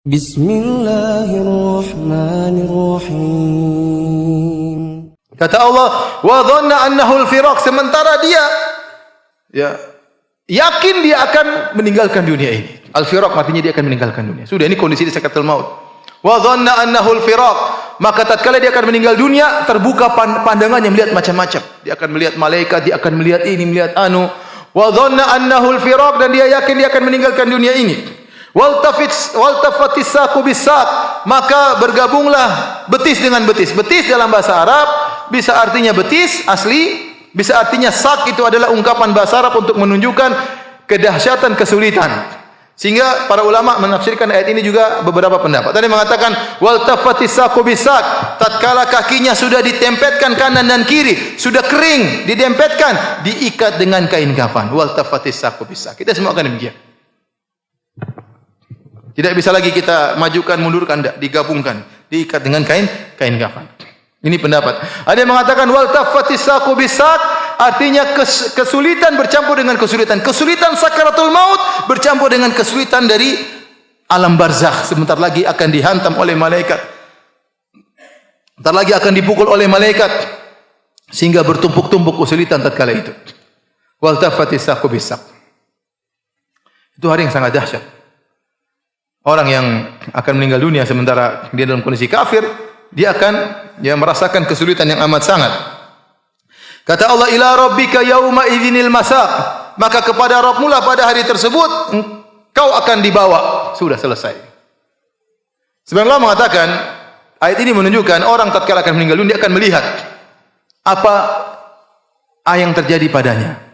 Bismillahirrahmanirrahim. Kata Allah, wa dhanna annahu al-firaq, sementara dia yakin dia akan meninggalkan dunia ini. Al-firaq artinya dia akan meninggalkan dunia. Sudah, ini kondisi di sakaratul maut. Wa dhanna annahu al-firaq, maka tatkala dia akan meninggal dunia, terbuka pandangannya melihat macam-macam. Dia akan melihat malaikat, dia akan melihat ini, melihat anu. Wa dhanna annahu al-firaq, dan dia yakin dia akan meninggalkan dunia ini. Waltafatis saqu bis-saq, maka bergabunglah betis dengan betis. Betis dalam bahasa Arab bisa artinya betis asli, bisa artinya sak, itu adalah ungkapan bahasa Arab untuk menunjukkan kedahsyatan kesulitan. Sehingga para ulama menafsirkan ayat ini juga beberapa pendapat. Tadi mengatakan waltafatis saqu bis-saq, tatkala kakinya sudah ditempetkan kanan dan kiri, sudah kering, didempetkan, diikat dengan kain kafan. Waltafatis saqu bis-saq. Kita semua akan demikian. Tidak bisa lagi kita majukan, mundurkan, tidak, digabungkan, diikat dengan kain kafan. Ini pendapat. Ada yang mengatakan wal tafatis saqu bis-saq, artinya kesulitan bercampur dengan kesulitan. Kesulitan sakaratul maut bercampur dengan kesulitan dari alam barzakh. Sebentar lagi akan dihantam oleh malaikat. Sebentar lagi akan dipukul oleh malaikat sehingga bertumpuk-tumpuk kesulitan tatkala itu. Wal tafatis saqu bis-saq. Itu hari yang sangat dahsyat. Orang yang akan meninggal dunia sementara dia dalam kondisi kafir, dia akan merasakan kesulitan yang amat sangat. Kata Allah, ila rabbika yauma idzinil masaq, maka kepada Rabbmu lah pada hari tersebut kau akan dibawa. Sudah selesai. Sebenarnya Allah mengatakan, ayat ini menunjukkan orang tatkala akan meninggal dunia dia akan melihat apa yang terjadi padanya.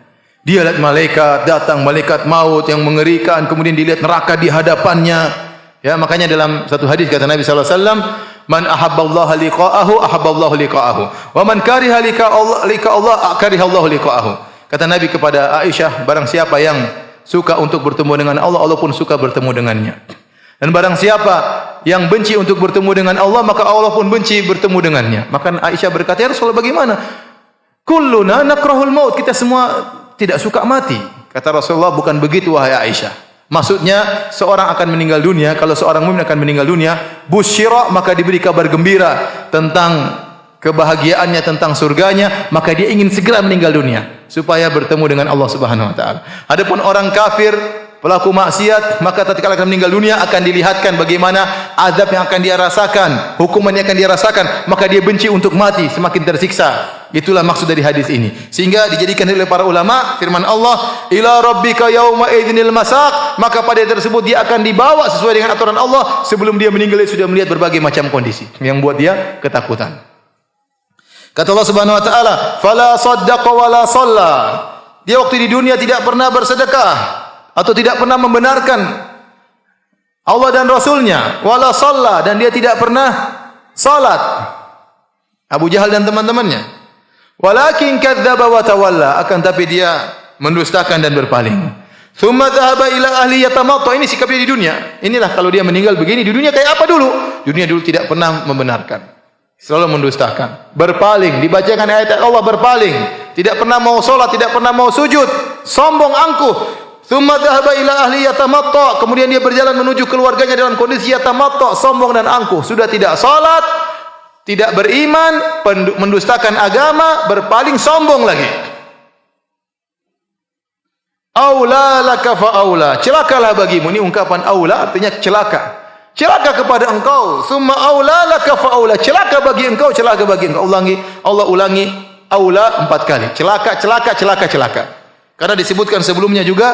Dia lihat malaikat datang, malaikat maut yang mengerikan, kemudian dilihat neraka di hadapannya. Ya, makanya dalam satu hadis kata Nabi sallallahu alaihi wasallam, "Man ahabballaha liqa'ahu, ahabballahu liqa'ahu. Wa man kariha liqa'allah, karihallahu liqa'ahu." Kata Nabi kepada Aisyah, barang siapa yang suka untuk bertemu dengan Allah, Allah pun suka bertemu dengannya. Dan barang siapa yang benci untuk bertemu dengan Allah, maka Allah pun benci bertemu dengannya. Maka Aisyah berkata, "Ya Rasulullah, bagaimana? Kulluna nakrahul maut." Kita semua tidak suka mati. Kata Rasulullah, bukan begitu wahai Aisyah. Maksudnya seorang akan meninggal dunia, kalau seorang mukmin akan meninggal dunia, busyira, maka diberi kabar gembira tentang kebahagiaannya, tentang surganya, maka dia ingin segera meninggal dunia supaya bertemu dengan Allah Subhanahu wa taala. Adapun orang kafir, pelaku maksiat, maka tatkala akan meninggal dunia akan dilihatkan bagaimana azab yang akan dia rasakan, hukuman yang akan dia rasakan, maka dia benci untuk mati, semakin tersiksa. Itulah maksud dari hadis ini. Sehingga dijadikan oleh para ulama firman Allah, ila rabbika yauma idzinil masaq, maka pada hari tersebut dia akan dibawa sesuai dengan aturan Allah. Sebelum dia meninggal dia sudah melihat berbagai macam kondisi yang buat dia ketakutan. Kata Allah Subhanahu wa taala, fala saddaqa wala shalla. Dia waktu di dunia tidak pernah bersedekah atau tidak pernah membenarkan Allah dan Rasulnya, wala shalla, dan dia tidak pernah salat. Abu Jahal dan teman-temannya. Walakin kadzdzaba wa tawalla, akan tapi dia mendustakan dan berpaling. Tsumma dzahaba ila ahli yatamatta, ini sikapnya di dunia. Inilah kalau dia meninggal begini, di dunia kayak apa dulu? Dunia dulu tidak pernah membenarkan. Selalu mendustakan, berpaling, dibacakan ayat Allah berpaling, tidak pernah mau salat, tidak pernah mau sujud, sombong angkuh. Tsumma dzahaba ila ahli yatamatta, kemudian dia berjalan menuju keluarganya dalam kondisi yatamatta, sombong dan angkuh, sudah tidak salat, tidak beriman, mendustakan agama, berpaling, sombong lagi. Aula laka fa aula, celakalah bagimu. Ini ungkapan aula artinya celaka. Celaka kepada engkau. Summa aula laka fa aula, celaka bagi engkau, celaka bagi engkau. Allah ulangi aula 4 kali. Celaka, celaka, celaka, celaka. Karena disebutkan sebelumnya juga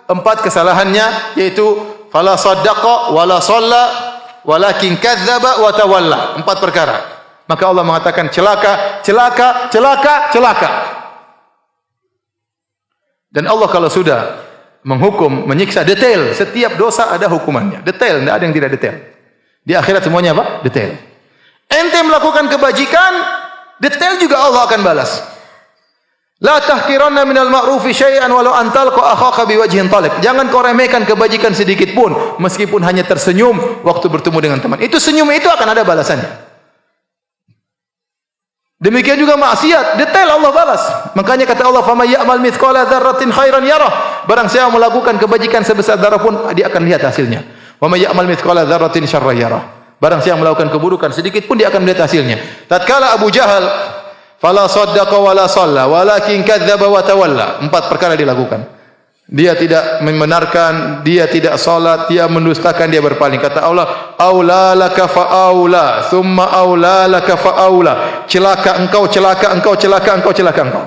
4 kesalahannya, yaitu fala saddaqa wala shalla walakin kadzdzaba wa tawalla. 4 perkara. Maka Allah mengatakan celaka, celaka, celaka, celaka. Dan Allah kalau sudah menghukum, menyiksa detail, setiap dosa ada hukumannya. Detail, tidak ada yang tidak detail. Di akhirat semuanya apa? Detail. Ente melakukan kebajikan, detail juga Allah akan balas. La tahqiranna minal ma'rufi syai'an walau an talqa akhaka biwajhin talib. Jangan kau remehkan kebajikan sedikit pun, meskipun hanya tersenyum waktu bertemu dengan teman. Itu senyum itu akan ada balasannya. Demikian juga maksiat, detail Allah balas. Makanya kata Allah, "Faman ya'mal mithqala dzarratin khairan yarah." Barang siapa melakukan kebajikan sebesar zarah pun dia akan lihat hasilnya. Wa may ya'mal mithqala dzarratin syarran yarah. Barang siapa melakukan keburukan sedikit pun dia akan melihat hasilnya. Tatkala Abu Jahal fala saddaqa wala shalla walakin kadzdzaba wa tawalla. 4 perkara dilakukan. Dia tidak membenarkan, dia tidak salat, dia mendustakan, dia berpaling. Kata Allah, aula laka fa aula, thumma aula laka fa aula. Celaka engkau, celaka engkau, celaka engkau, celaka engkau.